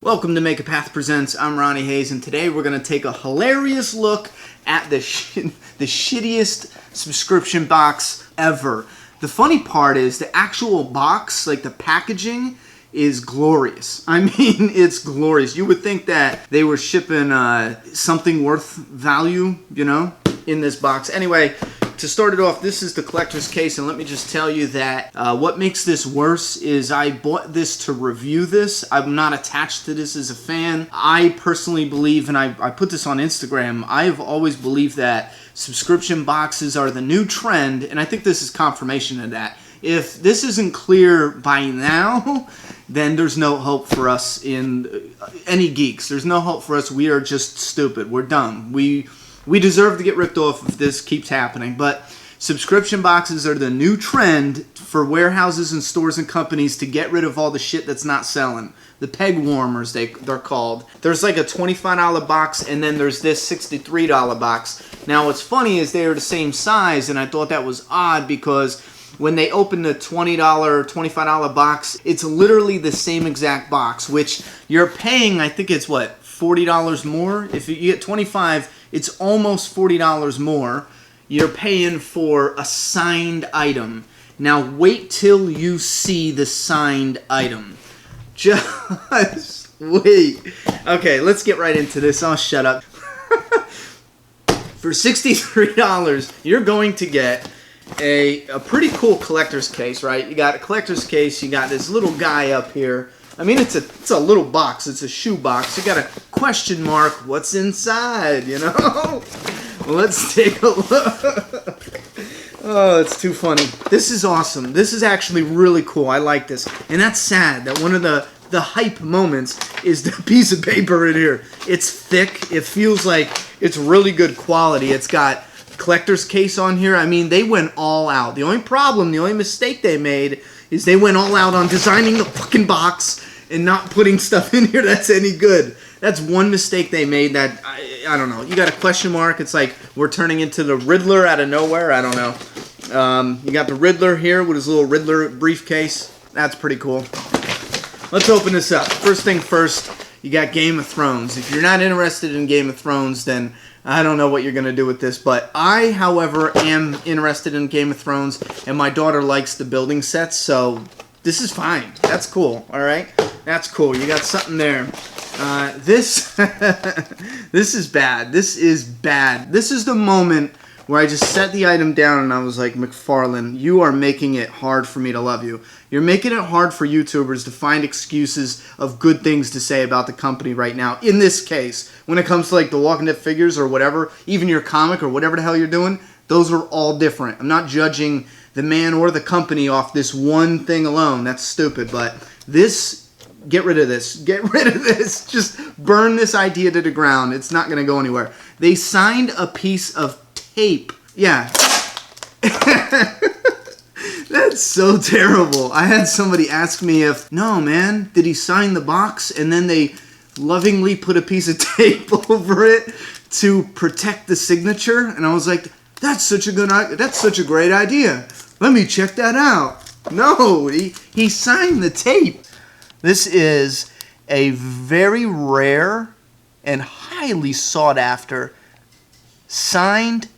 Welcome to Make a Path Presents. I'm Ronnie Hayes, and today we're going to take a hilarious look at the shittiest subscription box ever. The funny part is the actual box, like the packaging, is glorious. I mean, it's glorious. You would think that they were shipping something worth value, you know, in this box. Anyway, to start it off, this is the collector's case, and let me just tell you that what makes this worse is I bought this to review this. I'm not attached to this as a fan. I personally believe, and I put this on Instagram, I've always believed that subscription boxes are the new trend, and I think this is confirmation of that. If this isn't clear by now, then there's no hope for us in any geeks. There's no hope for us. We are just stupid. We're dumb. We deserve to get ripped off if this keeps happening. But subscription boxes are the new trend for warehouses and stores and companies to get rid of all the shit that's not selling. The peg warmers, they're called. There's like a $25 box, and then there's this $63 box. Now what's funny is they're the same size, and I thought that was odd because when they open the $20, $25 box, it's literally the same exact box, which you're paying, I think it's what, $40 more? If you get 25, it's almost $40 more. You're paying for a signed item. Now wait till you see the signed item. Just wait. Okay, let's get right into this. I'll shut up. For $63, you're going to get a pretty cool collector's case, right? You got a collector's case. You got this little guy up here. I mean, it's a little box. It's a shoe box. You got a question mark. What's inside, you know? Let's take a look. Oh, it's too funny. This is awesome. This is actually really cool. I like this. And that's sad that one of the hype moments is the piece of paper in here. It's thick. It feels like it's really good quality. It's got collector's case on here. I mean, they went all out. The only mistake they made is they went all out on designing the fucking box and not putting stuff in here that's any good. That's one mistake they made that, I don't know. You got a question mark. It's like we're turning into the Riddler out of nowhere. I don't know. You got the Riddler here with his little Riddler briefcase. That's pretty cool. Let's open this up. First thing first, you got Game of Thrones. If you're not interested in Game of Thrones, then I don't know what you're going to do with this. But I, however, am interested in Game of Thrones, and my daughter likes the building sets, so this is fine. That's cool, all right? That's cool. You got something there. This is bad. This is bad. This is the moment where I just set the item down and I was like, McFarlane, you are making it hard for me to love you. You're making it hard for YouTubers to find excuses of good things to say about the company right now. In this case, when it comes to like the Walking Dead figures or whatever, even your comic or whatever the hell you're doing, those are all different. I'm not judging the man or the company off this one thing alone. That's stupid. But this, get rid of this. Get rid of this. Just burn this idea to the ground. It's not going to go anywhere. They signed a piece of tape. Yeah. That's so terrible. I had somebody ask me if, no man, did he sign the box and then they lovingly put a piece of tape over it to protect the signature? And I was like, that's such a great idea. Let me check that out. No, he signed the tape. This is a very rare and highly sought after signed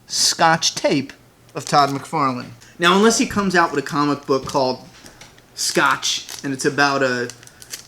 Scotch tape of Todd McFarlane. Now, unless he comes out with a comic book called Scotch, and it's about a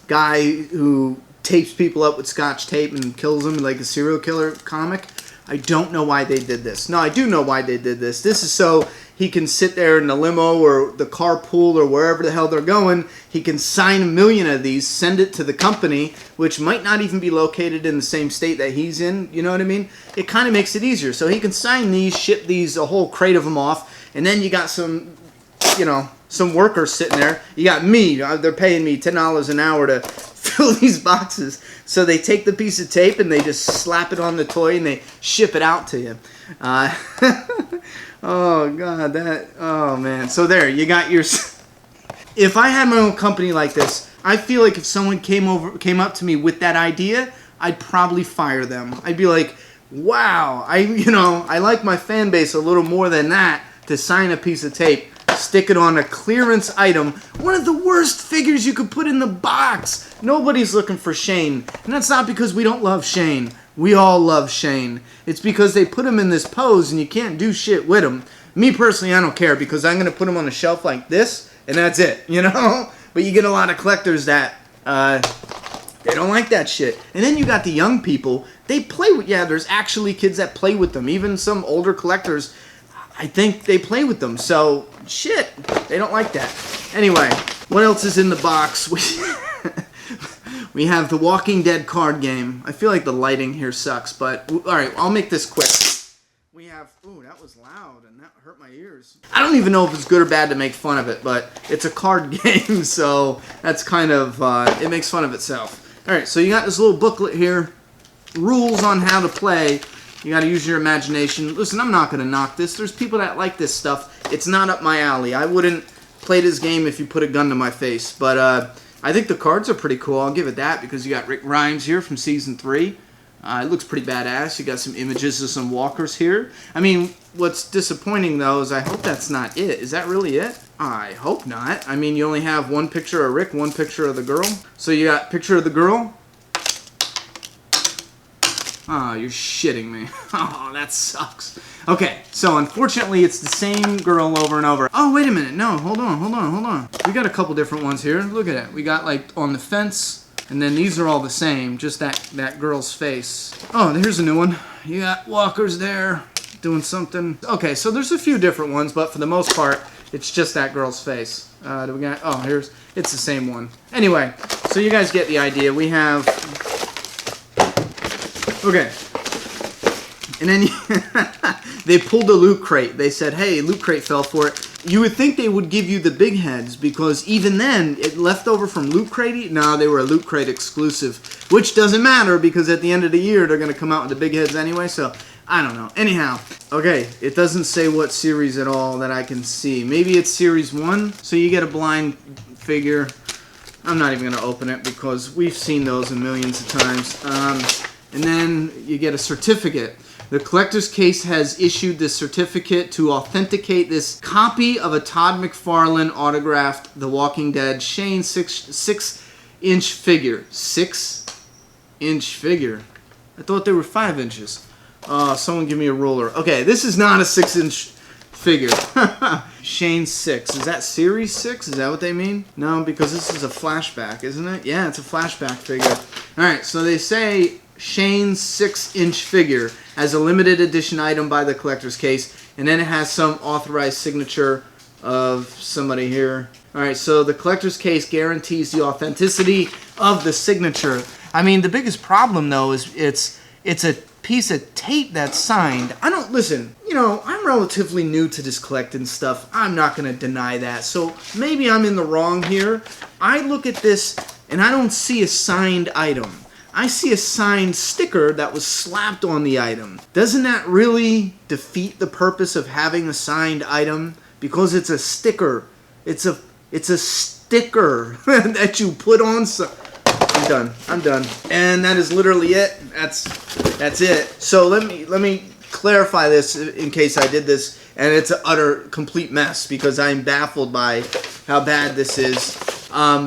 guy who tapes people up with Scotch tape and kills them like a serial killer comic, I don't know why they did this. No, I do know why they did this. This is so he can sit there in the limo or the carpool or wherever the hell they're going. He can sign 1 million of these, send it to the company, which might not even be located in the same state that he's in. You know what I mean? It kind of makes it easier. So he can sign these, ship these, a whole crate of them off, and then you got some, you know, some workers sitting there. You got me. They're paying me $10 an hour to fill these boxes. So they take the piece of tape and they just slap it on the toy and they ship it out to you. Oh God, oh man. So there, you got your. If I had my own company like this, I feel like if someone came up to me with that idea, I'd probably fire them. I'd be like, wow, I like my fan base a little more than that to sign a piece of tape. Stick it on a clearance item. One of the worst figures you could put in the box. Nobody's looking for Shane. And that's not because we don't love Shane. We all love Shane. It's because they put him in this pose and you can't do shit with him. Me personally, I don't care because I'm going to put him on a shelf like this and that's it, you know? But you get a lot of collectors that, they don't like that shit. And then you got the young people. They play with, yeah, there's actually kids that play with them. Even some older collectors, I think they play with them. So, shit, they don't like that. Anyway, what else is in the box? We have the Walking Dead card game. I feel like the lighting here sucks, but alright, I'll make this quick. We have, ooh, that was loud and that hurt my ears. I don't even know if it's good or bad to make fun of it, but it's a card game, so that's kind of, it makes fun of itself. Alright, so you got this little booklet here, rules on how to play. You got to use your imagination. Listen, I'm not going to knock this. There's people that like this stuff. It's not up my alley. I wouldn't play this game if you put a gun to my face, but I think the cards are pretty cool. I'll give it that because you got Rick Grimes here from Season 3. It looks pretty badass. You got some images of some walkers here. I mean, what's disappointing, though, is I hope that's not it. Is that really it? I hope not. I mean, you only have one picture of Rick, one picture of the girl. So you got picture of the girl. Oh, you're shitting me. Oh, that sucks. Okay, so unfortunately, it's the same girl over and over. Oh, wait a minute. No, hold on. We got a couple different ones here. Look at it. We got, like, on the fence. And then these are all the same, just that girl's face. Oh, here's a new one. You got walkers there doing something. Okay, so there's a few different ones, but for the most part, it's just that girl's face. Do we got? Oh, it's the same one. Anyway, so you guys get the idea. We have. Okay. And then they pulled a loot crate. They said, "Hey, loot crate fell for it." You would think they would give you the big heads because even then, it left over from Loot Crate. No, they were a Loot Crate exclusive, which doesn't matter because at the end of the year, they're going to come out with the big heads anyway, so I don't know. Anyhow, okay, it doesn't say what series at all that I can see. Maybe it's Series 1, so you get a blind figure. I'm not even going to open it because we've seen those millions of times. And then you get a certificate. The collector's case has issued this certificate to authenticate this copy of a Todd McFarlane autographed The Walking Dead Shane 6-inch figure. 6-inch figure? I thought they were 5 inches. Someone give me a ruler. Okay, this is not a 6-inch figure. Shane 6. Is that Series 6? Is that what they mean? No, because this is a flashback, isn't it? Yeah, it's a flashback figure. Alright, so they say Shane's 6-inch figure as a limited edition item by the collector's case, and then it has some authorized signature of somebody here. Alright, so the collector's case guarantees the authenticity of the signature. I mean, the biggest problem, though, is it's a piece of tape that's signed. Listen, you know, I'm relatively new to this collecting stuff. I'm not going to deny that, so maybe I'm in the wrong here. I look at this, and I don't see a signed item. I see a signed sticker that was slapped on the item. Doesn't that really defeat the purpose of having a signed item? Because it's a sticker. It's a sticker that you put on. I'm done. And that is literally it. That's it. So let me clarify this in case I did this and it's an utter complete mess because I'm baffled by how bad this is.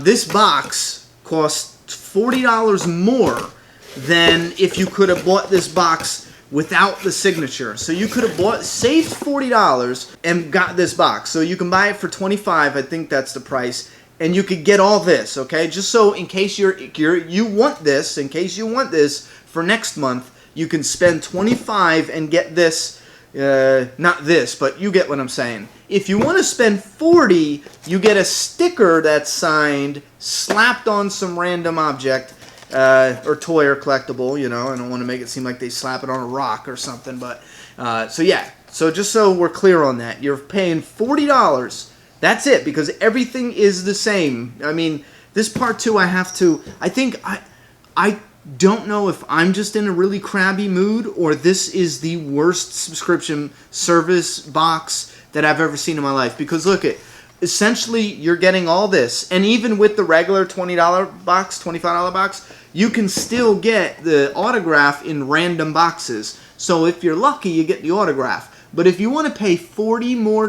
This box costs $40 more than if you could have bought this box without the signature. So you could have saved $40 and got this box. So you can buy it for $25. I think that's the price, and you could get all this. Okay, just so in case you want this, in case you want this for next month, you can spend $25 and get this. Not this, but you get what I'm saying. If you want to spend $40, you get a sticker that's signed, slapped on some random object, or toy or collectible, you know. I don't want to make it seem like they slap it on a rock or something, but, so yeah. So just so we're clear on that, you're paying $40. That's it, because everything is the same. I mean, this part too, I think I don't know if I'm just in a really crabby mood or this is the worst subscription service box that I've ever seen in my life. Because look at, essentially you're getting all this, and even with the regular $20 box, $25 box, you can still get the autograph in random boxes. So if you're lucky, you get the autograph. But if you want to pay $40 more,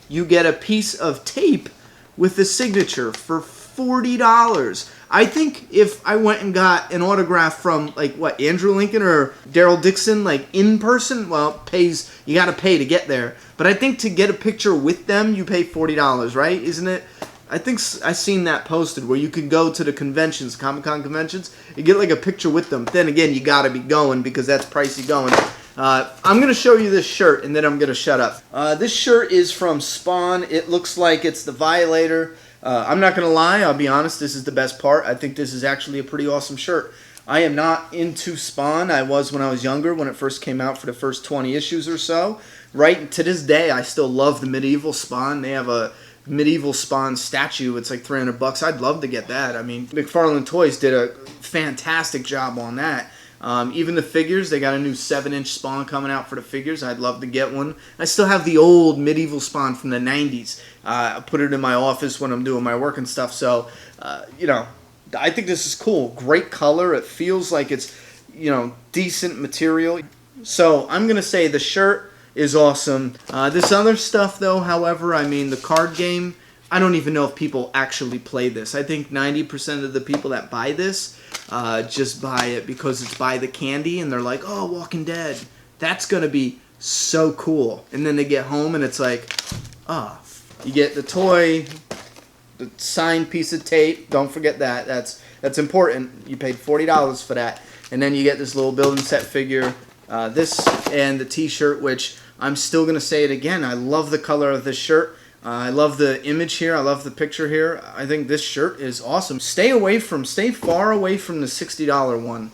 you get a piece of tape with the signature for $40. I think if I went and got an autograph from, like, what, Andrew Lincoln or Daryl Dixon, like, in person, well, you got to pay to get there. But I think to get a picture with them, you pay $40, right? Isn't it? I think I seen that posted where you can go to the conventions, Comic-Con conventions, you get, like, a picture with them. Then again, you got to be going because that's pricey going. I'm going to show you this shirt, and then I'm going to shut up. This shirt is from Spawn. It looks like it's the Violator. I'm not going to lie, I'll be honest, this is the best part. I think this is actually a pretty awesome shirt. I am not into Spawn. I was when I was younger, when it first came out for the first 20 issues or so. Right to this day, I still love the medieval Spawn. They have a medieval Spawn statue. It's like $300. I'd love to get that. I mean, McFarlane Toys did a fantastic job on that. Even the figures, they got a new 7-inch Spawn coming out for the figures. I'd love to get one. I still have the old medieval Spawn from the 90s. I put it in my office when I'm doing my work and stuff. So, you know, I think this is cool. Great color. It feels like it's, you know, decent material. So I'm going to say the shirt is awesome. This other stuff, though, however, I mean, the card game, I don't even know if people actually play this. I think 90% of the people that buy this just buy it because it's by the candy and they're like, oh, Walking Dead. That's going to be so cool. And then they get home and it's like, oh, you get the toy, the signed piece of tape. Don't forget that. That's important. You paid $40 for that. And then you get this little building set figure, this and the t-shirt, which I'm still going to say it again. I love the color of this shirt. I love the image here. I love the picture here. I think this shirt is awesome. Stay far away from the $60 one.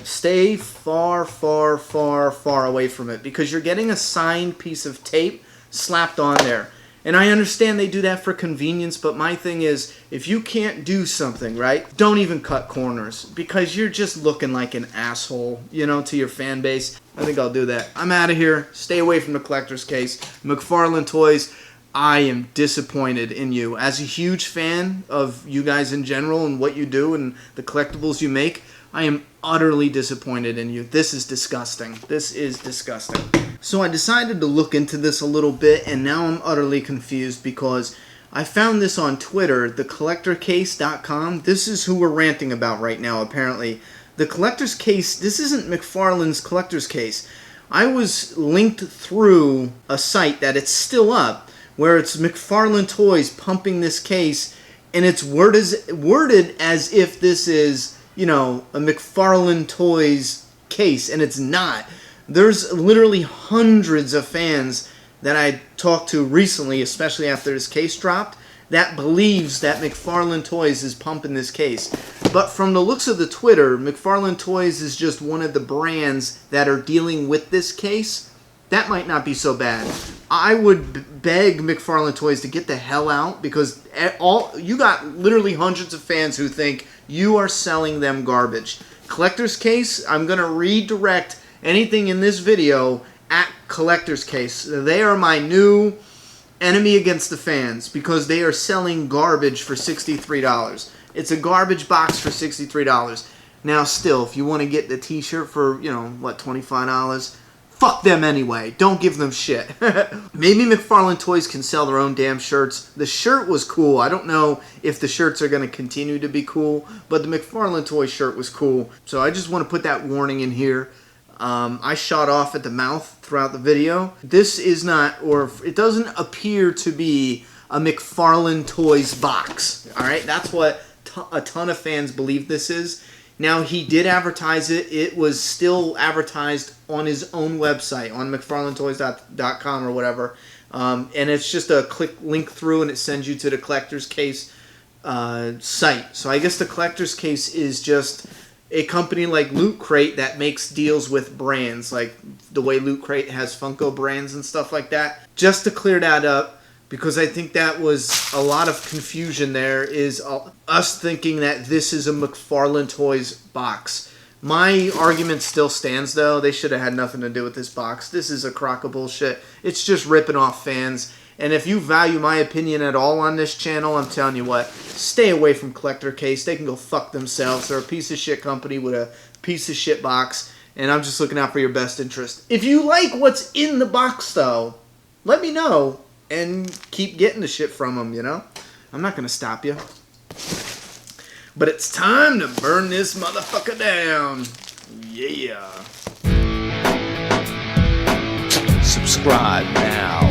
Stay far, far, far, far away from it because you're getting a signed piece of tape slapped on there. And I understand they do that for convenience, but my thing is, if you can't do something, right, don't even cut corners because you're just looking like an asshole, you know, to your fan base. I think I'll do that. I'm out of here. Stay away from the collector's case. McFarlane Toys, I am disappointed in you. As a huge fan of you guys in general and what you do and the collectibles you make, I am utterly disappointed in you. This is disgusting. This is disgusting. So I decided to look into this a little bit, and now I'm utterly confused because I found this on Twitter, thecollectorcase.com. This is who we're ranting about right now, apparently. The collector's case, this isn't McFarlane's collector's case. I was linked through a site that it's still up, where it's McFarlane Toys pumping this case, and it's worded as if this is, you know, a McFarlane Toys case, and it's not. There's literally hundreds of fans that I talked to recently, especially after this case dropped, that believes that McFarlane Toys is pumping this case. But from the looks of the Twitter, McFarlane Toys is just one of the brands that are dealing with this case. That might not be so bad. I would beg McFarlane Toys to get the hell out because you got literally hundreds of fans who think you are selling them garbage. Collector's Case, I'm going to redirect anything in this video at Collector's Case. They are my new enemy against the fans because they are selling garbage for $63. It's a garbage box for $63. Now still, if you want to get the t-shirt for, you know, what, $25? Fuck them anyway. Don't give them shit. Maybe McFarlane Toys can sell their own damn shirts. The shirt was cool. I don't know if the shirts are going to continue to be cool, but the McFarlane Toys shirt was cool. So I just want to put that warning in here. I shot off at the mouth throughout the video. This is not, or it doesn't appear to be a McFarlane Toys box. Alright, that's what a ton of fans believe this is. Now, he did advertise it. It was still advertised on his own website, on McFarlaneToys.com or whatever. And it's just a link through, and it sends you to the Collector's Case site. So I guess the Collector's Case is just a company like Loot Crate that makes deals with brands, like the way Loot Crate has Funko brands and stuff like that. Just to clear that up, because I think that was a lot of confusion there, is us thinking that this is a McFarlane Toys box. My argument still stands, though. They should have had nothing to do with this box. This is a crock of bullshit. It's just ripping off fans. And if you value my opinion at all on this channel, I'm telling you what, stay away from Collector Case. They can go fuck themselves. They're a piece of shit company with a piece of shit box. And I'm just looking out for your best interest. If you like what's in the box, though, let me know. and keep getting the shit from them, you know? I'm not going to stop you. But it's time to burn this motherfucker down. Yeah. Subscribe now.